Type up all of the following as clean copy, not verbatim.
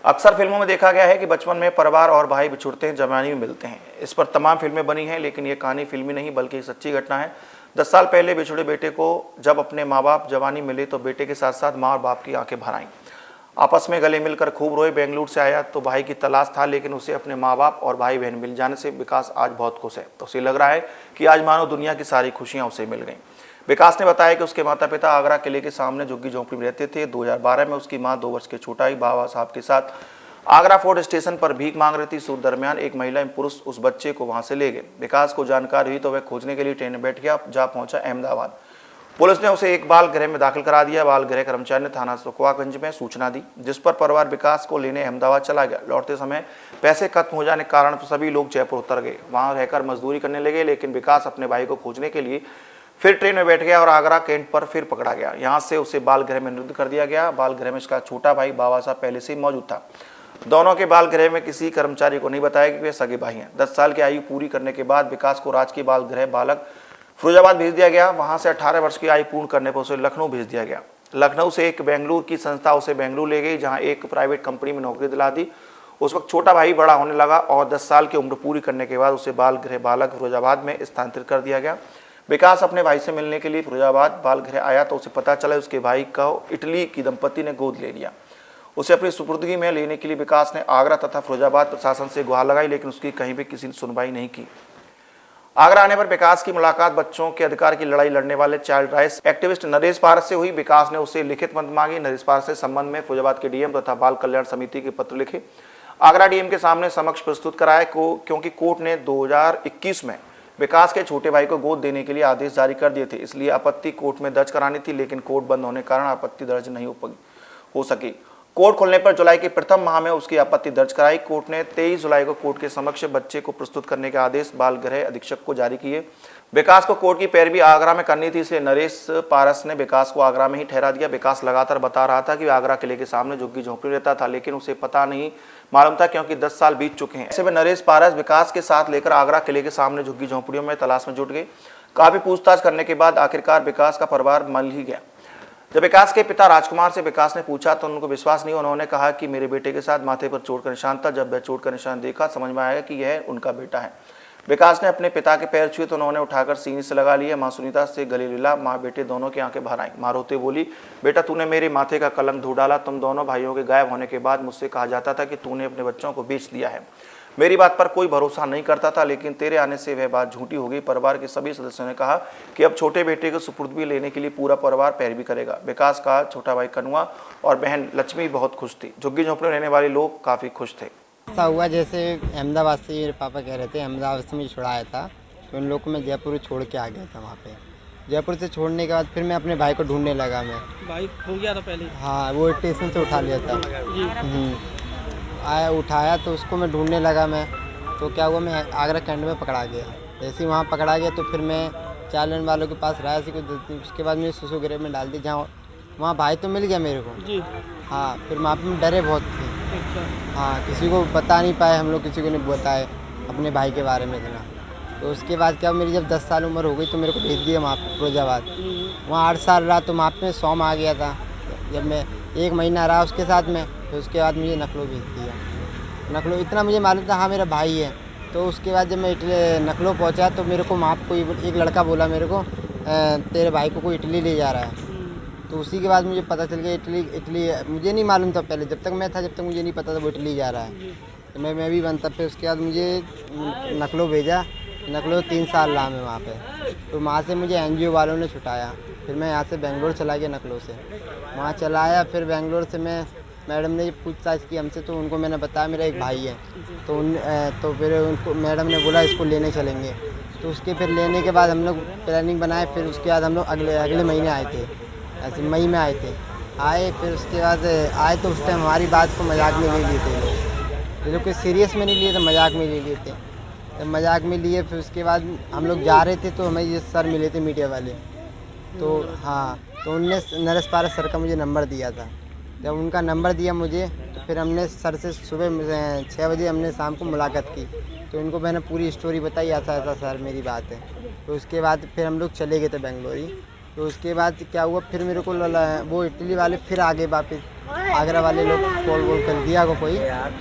अक्सर फिल्मों में देखा गया है कि बचपन में परिवार और भाई बिछुड़ते हैं, जवानी में मिलते हैं। इस पर तमाम फिल्में बनी हैं, लेकिन ये कहानी फिल्मी नहीं बल्कि एक सच्ची घटना है। 10 साल पहले बिछुड़े बेटे को जब अपने माँ बाप जवानी मिले तो बेटे के साथ साथ माँ और बाप की आंखें भर आईं। आपस में गले मिलकर खूब रोए। बेंगलुरु से आया तो भाई की तलाश था, लेकिन उसे अपने माँ बाप और भाई बहन मिल जाने से विकास आज बहुत खुश है। तो उसे लग रहा है कि आज मानो दुनिया की सारी खुशियाँ उसे मिल गईं। विकास ने बताया कि उसके माता पिता आगरा किले के सामने झुग्गी झोंपड़ी में रहते थे। 2012 में उसकी मां 2 वर्ष की छोटाई बाबा साहब के साथ आगरा फोर्ट स्टेशन पर भीख मांग रही थी। इस दरमियान एक महिला एवं पुरुष उस बच्चे को वहां से ले गए। विकास को जानकारी हुई तो वह खोजने के लिए ट्रेन में बैठ गया। जा पहुंचा अहमदाबाद। पुलिस ने उसे एक बाल गृह में दाखिल करा दिया। बाल गृह कर्मचारी ने थाना सुखवागंज में सूचना दी, जिस पर परिवार विकास को लेने अहमदाबाद चला गया। लौटते समय पैसे खत्म हो जाने के कारण सभी लोग जयपुर उतर गए। वहां रहकर मजदूरी करने लगे, लेकिन विकास अपने भाई को खोजने के लिए फिर ट्रेन में बैठ गया और आगरा कैंट पर फिर पकड़ा गया। यहाँ से उसे बाल गृह में निरुद्ध कर दिया गया। बाल गृह में इसका छोटा भाई बाबा साहब पहले से ही मौजूद था। दोनों के बाल गृह में किसी कर्मचारी को नहीं बताया कि वे सगे भाई हैं। 10 साल की आयु पूरी करने के बाद विकास को राजकीय बाल गृह बालक फिरोजाबाद भेज दिया गया। वहां से 18 वर्ष की आयु पूर्ण करने पर उसे लखनऊ भेज दिया गया। लखनऊ से एक बेंगलुरु की संस्था उसे बेंगलुरु ले गई, जहां एक प्राइवेट कंपनी में नौकरी दिला दी। उस वक्त छोटा भाई बड़ा होने लगा और 10 साल की उम्र पूरी करने के बाद उसे बाल गृह बालक फिरोजाबाद में स्थानांतरित कर दिया गया। विकास अपने भाई से मिलने के लिए फिरोजाबाद बाल गृह आया तो उसे पता चला उसके भाई को इटली की दंपति ने गोद ले लिया। उसे अपनी सुपुर्दगी में लेने के लिए विकास ने आगरा तथा फिरोजाबाद प्रशासन से गुहार लगाई, लेकिन उसकी कहीं भी किसी ने सुनवाई नहीं की। आगरा आने पर विकास की मुलाकात बच्चों के अधिकार की लड़ाई लड़ने वाले चाइल्ड राइट्स एक्टिविस्ट नरेश पारस से हुई। विकास ने उससे लिखित मदद मांगी। नरेश पारस से संबंध में फिरोजाबाद के डीएम तथा बाल कल्याण समिति के पत्र लिखे, आगरा डीएम के सामने समक्ष प्रस्तुत कराए क्योंकि कोर्ट ने 2021 में विकास के छोटे भाई को गोद देने के लिए आदेश जारी कर दिए थे। इसलिए आपत्ति कोर्ट में दर्ज करानी थी, लेकिन कोर्ट बंद होने के कारण आपत्ति दर्ज नहीं हो सकी। कोर्ट खुलने पर जुलाई के प्रथम माह में उसकी आपत्ति दर्ज कराई। कोर्ट ने 23 जुलाई को कोर्ट के समक्ष बच्चे को प्रस्तुत करने के आदेश बाल गृह अधीक्षक को जारी किए। विकास को कोर्ट की पैरवी आगरा में करनी थी, इसलिए नरेश पारस ने विकास को आगरा में ही ठहरा दिया। विकास लगातार बता रहा था कि आगरा किले के सामने झुग्गी झोंपड़ी रहता था, लेकिन उसे पता नहीं मालूम था क्योंकि 10 साल बीत चुके हैं। ऐसे में नरेश पारस विकास के साथ लेकर आगरा किले के सामने झुग्गी झोंपड़ियों में तलाश में जुट गए। काफी पूछताछ करने के बाद आखिरकार विकास का परिवार मिल ही गया। जब विकास के पिता राजकुमार से विकास ने पूछा तो उनको विश्वास नहीं। उन्होंने कहा कि मेरे बेटे के साथ माथे पर चोट का निशान था। जब वह चोट का निशान देखा समझ में आया कि यह उनका बेटा है। विकास ने अपने पिता के पैर छुए तो उन्होंने उठाकर सीने से लगा लिए। मां सुनीता से गले मिला। मां बेटे दोनों की आंखें भर आईं। मां रोते बोली, बेटा तूने मेरे माथे का कलंक धो डाला। तुम दोनों भाइयों के गायब होने के बाद मुझसे कहा जाता था कि तूने अपने बच्चों को बेच दिया है। मेरी बात पर कोई भरोसा नहीं करता था, लेकिन तेरे आने से वह बात झूठी हो गई। परिवार के सभी सदस्यों ने कहा कि अब छोटे बेटे को सुपुर्दगी लेने के लिए पूरा परिवार पैरवी करेगा। विकास का छोटा भाई कनुआ और बहन लक्ष्मी बहुत खुश थी। झुग्गी झोंपड़ी में रहने वाले लोग काफ़ी खुश थे। ऐसा हुआ जैसे अहमदाबाद से मेरे पापा कह रहे थे, अहमदाबाद से मुझे छुड़ाया था तो उन लोग को मैं जयपुर छोड़ के आ गया था। वहाँ पे जयपुर से छोड़ने के बाद फिर मैं अपने भाई को ढूंढने लगा। मैं भाई हो गया था पहले? हाँ, वो स्टेशन से उठा लिया था। आया उठाया तो उसको मैं ढूंढने लगा। मैं तो क्या हुआ, मैं आगरा कैंट में पकड़ा गया। जैसे ही वहाँ पकड़ा गया तो फिर मैं चालन वालों के पास रहा सी कुछ। उसके बाद मुझे सुसु गृह में डाल दी, जहाँ वहाँ भाई तो मिल गया मेरे को जी। हाँ, फिर वहाँ पे डरे बहुत थे। अच्छा। हाँ, किसी को बता नहीं पाए हम लोग, किसी को नहीं बताए अपने भाई के बारे में इतना। तो उसके बाद क्या, मेरी जब 10 साल उम्र हो गई तो मेरे को भेज दिया वहाँ पर फिरोजाबाद। वहाँ 8 साल रहा तो वहाँ पे 100 में आ गया था। जब मैं 1 महीना रहा उसके साथ में, तो उसके बाद मुझे लखनऊ भेज दिया। लखनऊ इतना मुझे मालूम था हाँ मेरा भाई है। तो उसके बाद जब मैं लखनऊ पहुँचा तो मेरे को वहाँ पर कोई एक लड़का बोला मेरे को, तेरे भाई को कोई इटली ले जा रहा है। तो उसी के बाद मुझे पता चल गया इटली मुझे नहीं मालूम था पहले, जब तक मैं था जब तक मुझे नहीं पता था वो इटली जा रहा है। तो मैं भी बनता। फिर उसके बाद मुझे लखनऊ भेजा। लखनऊ 3 साल रहा मैं वहाँ पे। तो वहाँ से मुझे एनजीओ वालों ने छुटाया। फिर मैं यहाँ से बेंगलोर चला गया। लखनऊ से वहाँ चला आया। फिर बेंगलोर से मैं मैडम ने पूछताछ की हमसे, तो उनको मैंने बताया मेरा एक भाई है। तो फिर उनको मैडम ने बोला इसको लेने चलेंगे। तो उसके फिर लेने के बाद हम लोग प्लानिंग बनाए। फिर उसके बाद हम लोग अगले महीने आए थे, ऐसे मई में आए थे। फिर उसके बाद आए तो उस टाइम हमारी बात को मजाक में ले लिए थे लोग। ये लोग कोई सीरियस में नहीं लिए थे, मजाक में ले लिए थे। जब मजाक में लिए फिर उसके बाद हम लोग जा रहे थे तो हमें ये सर मिले थे मीडिया वाले। तो हाँ, तो उनने नरेश पारस सर का मुझे नंबर दिया था। जब उनका नंबर दिया मुझे तो फिर हमने सर से सुबह 6 बजे हमने शाम को मुलाकात की। तो इनको मैंने पूरी स्टोरी बताई, ऐसा ऐसा सर मेरी बात है। तो उसके बाद फिर हम लोग चले गए थे बेंगलोर ही। तो उसके बाद क्या हुआ, फिर मेरे को वो इटली वाले फिर आगे वापस आगरा वाले लोग कॉल वॉल कर दिया को कोई,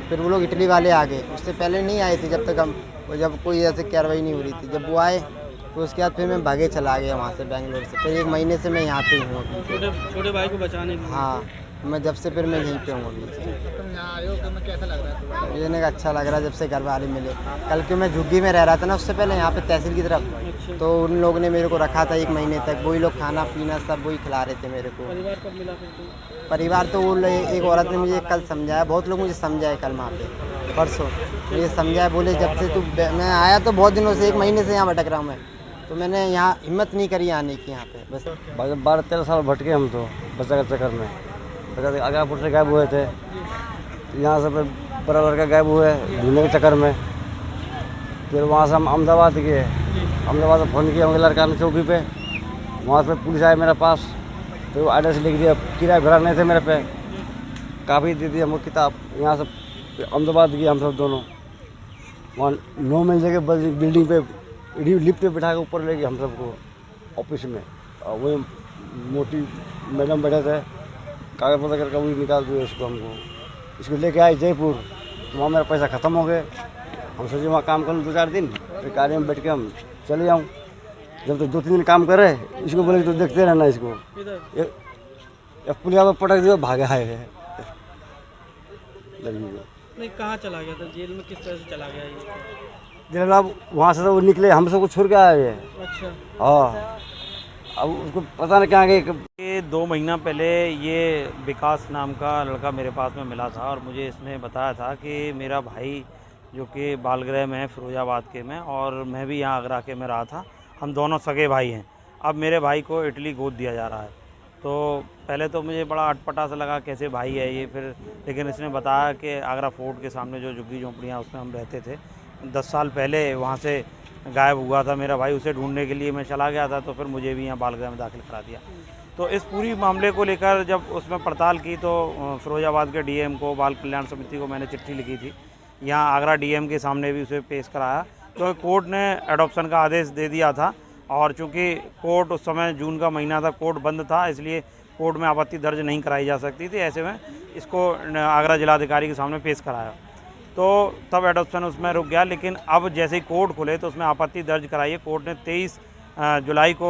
फिर वो लोग इटली वाले आ गए। उससे पहले नहीं आए थे जब तक हम, जब कोई ऐसे कार्रवाई नहीं हो रही थी। जब वो आए तो उसके बाद फिर मैं भागे चला गया वहाँ से बेंगलोर से। फिर 1 महीने से मैं यहाँ पे हूँ अभी। छोटे भाई को बचाने के लिए। हाँ, मैं जब से फिर मैं यहीं पे हूँ अभी। तुम यहाँ आए हो तो मैं कैसा लग रहा है तुम्हें? मुझे अच्छा लग रहा है जब से घर वाले मिले। कल के मैं झुग्गी में रह रहा था ना उससे पहले यहाँ पे तहसील की तरफ, तो उन लोगों ने मेरे को रखा था 1 महीने तक। वही लोग खाना पीना सब वही खिला रहे थे मेरे को। परिवार कब मिला फिर तुम? परिवार तो वो एक औरत ने मुझे कल समझाया, बहुत लोग मुझे समझाए कल वहाँ पे परसों मुझे समझाया, बोले जब से तू मैं आया तो बहुत दिनों से 1 महीने से यहाँ भटक रहा हूँ मैं, तो मैंने यहाँ हिम्मत नहीं करी आने की यहाँ पे। बस 12-13 साल भटके हम तो बच्चा के चक्कर में। आगरापुर से गायब हुए थे, यहाँ से बड़ा लड़का गायब हुए ढूंढने के चक्कर में। फिर वहाँ से हम अहमदाबाद गए, अहमदाबाद से फ़ोन किया उनके लड़का ने चौकी पे, वहाँ से पुलिस आए मेरे पास, तो एड्रेस लिख दिया, किराया भरा नहीं थे मेरे पे, काफ़ी दे दी हमको किताब। यहाँ से अहमदाबाद गए हम सब दोनों, वहाँ 9 मंजिल के बिल्डिंग पे लिफ्ट पे बिठा के ऊपर ले गए हम सबको ऑफिस में। और वही मोटी मैडम बैठे थे, कागज पत्र करके वही निकाल दिए इसको, हमको इसको लेके आए जयपुर। तो वहाँ मेरा पैसा ख़त्म हो गया। हम सोचे वहाँ काम कर लूँ 2-4 दिन, फिर गाड़ी में बैठ के हम चले जाऊँ। जब तक 2-3 दिन काम करे, इसको बोले तो देखते रहना इसको। एक पुलिया में पटक दिया, भागे आए हैं लड़की को। नहीं, कहाँ चला गया था? जेल में किस तरह से चला गया ये? जेल अब वहाँ से तो वो निकले, हम सबको छोड़ के आए हैं। अच्छा। हाँ, अब उसको पता नहीं कहाँ गए। ये 2 महीना पहले ये विकास नाम का लड़का मेरे पास में मिला था और मुझे इसने बताया था कि मेरा भाई जो कि बालगृह में है फिरोजाबाद के में, और मैं भी यहाँ आगरा के में रहा था, हम दोनों सगे भाई हैं। अब मेरे भाई को इटली गोद दिया जा रहा है। तो पहले तो मुझे बड़ा अटपटा सा लगा, कैसे भाई है ये। फिर लेकिन इसने बताया कि आगरा फोर्ट के सामने जो झुग्गी झोंपड़ियाँ उसमें हम रहते थे, 10 साल पहले वहाँ से गायब हुआ था मेरा भाई। उसे ढूंढने के लिए मैं चला गया था, तो फिर मुझे भी यहाँ बालगृह में दाखिल करा दिया। तो इस पूरी मामले को लेकर जब उसमें पड़ताल की तो फिरोजाबाद के डीएम को, बाल कल्याण समिति को मैंने चिट्ठी लिखी थी। यहाँ आगरा डीएम के सामने भी उसे पेश कराया, क्योंकि कोर्ट ने एडॉप्शन का आदेश दे दिया था। और चूँकि कोर्ट उस समय जून का महीना था, कोर्ट बंद था, इसलिए कोर्ट में आपत्ति दर्ज नहीं कराई जा सकती थी। ऐसे में इसको आगरा जिलाधिकारी के सामने पेश कराया, तो तब एडॉप्शन उसमें रुक गया। लेकिन अब जैसे ही कोर्ट खुले तो उसमें आपत्ति दर्ज कराई है। कोर्ट ने 23 जुलाई को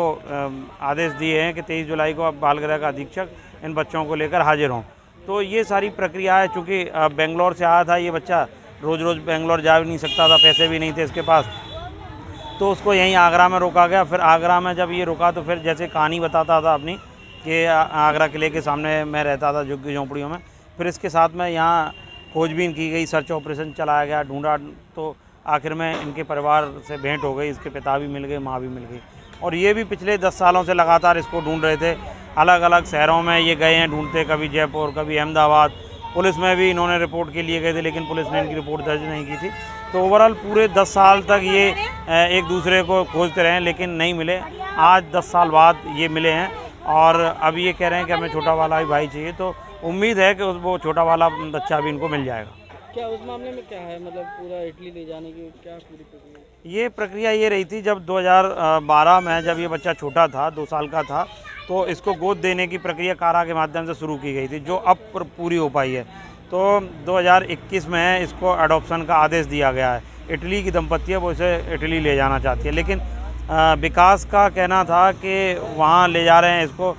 आदेश दिए हैं कि 23 जुलाई को अब बालगृह का अधीक्षक इन बच्चों को लेकर हाजिर हों। तो ये सारी प्रक्रिया है। चूँकि बेंगलोर से आया था ये बच्चा, रोज़ रोज़ बेंगलोर जा भी नहीं सकता था, पैसे भी नहीं थे इसके पास, तो उसको यहीं आगरा में रोका गया। फिर आगरा में जब ये रुका तो फिर जैसे कहानी बताता था अपनी कि आगरा किले के सामने मैं रहता था झुग्गी झोंपड़ियों में, फिर इसके साथ में यहाँ खोजबीन की गई, सर्च ऑपरेशन चलाया गया, ढूंढा, तो आखिर में इनके परिवार से भेंट हो गई। इसके पिता भी मिल गए, माँ भी मिल गई, और ये भी पिछले 10 सालों से लगातार इसको ढूंढ रहे थे। अलग अलग शहरों में ये गए हैं ढूंढते, कभी जयपुर, कभी अहमदाबाद। पुलिस में भी इन्होंने रिपोर्ट के लिए गए थे, लेकिन पुलिस ने इनकी रिपोर्ट दर्ज नहीं की थी। तो ओवरऑल पूरे 10 साल तक ये एक दूसरे को खोजते रहे, लेकिन नहीं मिले। आज 10 साल बाद ये मिले हैं, और अब ये कह रहे हैं कि हमें छोटा वाला भी भाई चाहिए। तो उम्मीद है कि वो छोटा वाला बच्चा भी इनको मिल जाएगा। क्या उस मामले में क्या है, मतलब पूरा इटली ले जाने की क्या पूरी प्रक्रिया? ये प्रक्रिया ये रही थी, जब 2012 में जब ये बच्चा छोटा था, 2 साल का था, तो इसको गोद देने की प्रक्रिया कारा के माध्यम से शुरू की गई थी, जो अब पूरी हो पाई है। तो 2021 में इसको एडॉप्शन का आदेश दिया गया है। इटली की दंपत्ति है, वो इसे इटली ले जाना चाहती है, लेकिन विकास का कहना था कि वहाँ ले जा रहे हैं इसको,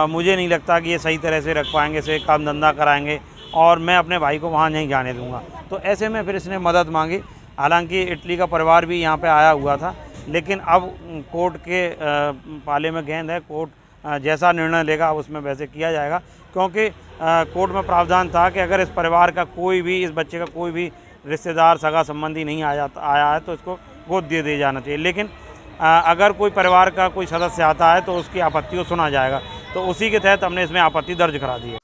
मुझे नहीं लगता कि ये सही तरह से रख पाएंगे, इसे काम धंधा कराएंगे, और मैं अपने भाई को वहाँ नहीं जाने दूंगा। तो ऐसे में फिर इसने मदद मांगी। हालांकि इटली का परिवार भी यहाँ पे आया हुआ था, लेकिन अब कोर्ट के पाले में गेंद है। कोर्ट जैसा निर्णय लेगा उसमें वैसे किया जाएगा, क्योंकि कोर्ट में प्रावधान था कि अगर इस परिवार का कोई भी, इस बच्चे का कोई भी रिश्तेदार, सगा संबंधी नहीं आया है तो इसको गोद दे दिया जाना चाहिए। लेकिन अगर कोई परिवार का कोई सदस्य आता है तो उसकी आपत्ति को सुना जाएगा, तो उसी के तहत हमने इसमें आपत्ति दर्ज करा दी है।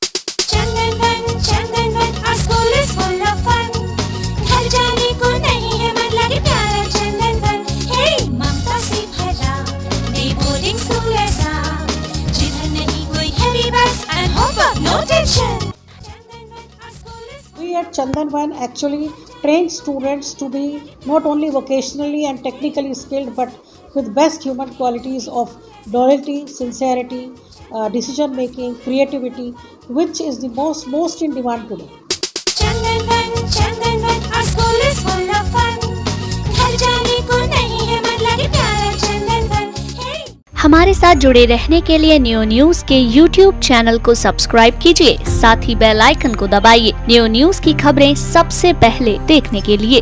We at Chandan Van actually train students to be not only vocationally and technically skilled, but with best human qualities of loyalty, sincerity, decision making, creativity, which is the most in demand today. Chandan one our school is full of fun. घर जाने को नहीं है मन लगे प्यारा चंदन one. हमारे साथ जुड़े रहने के लिए न्यू न्यूज के YouTube चैनल को सब्सक्राइब कीजिए, साथ ही बेल आइकन को दबाइए न्यू न्यूज की खबरें सबसे पहले देखने के लिए.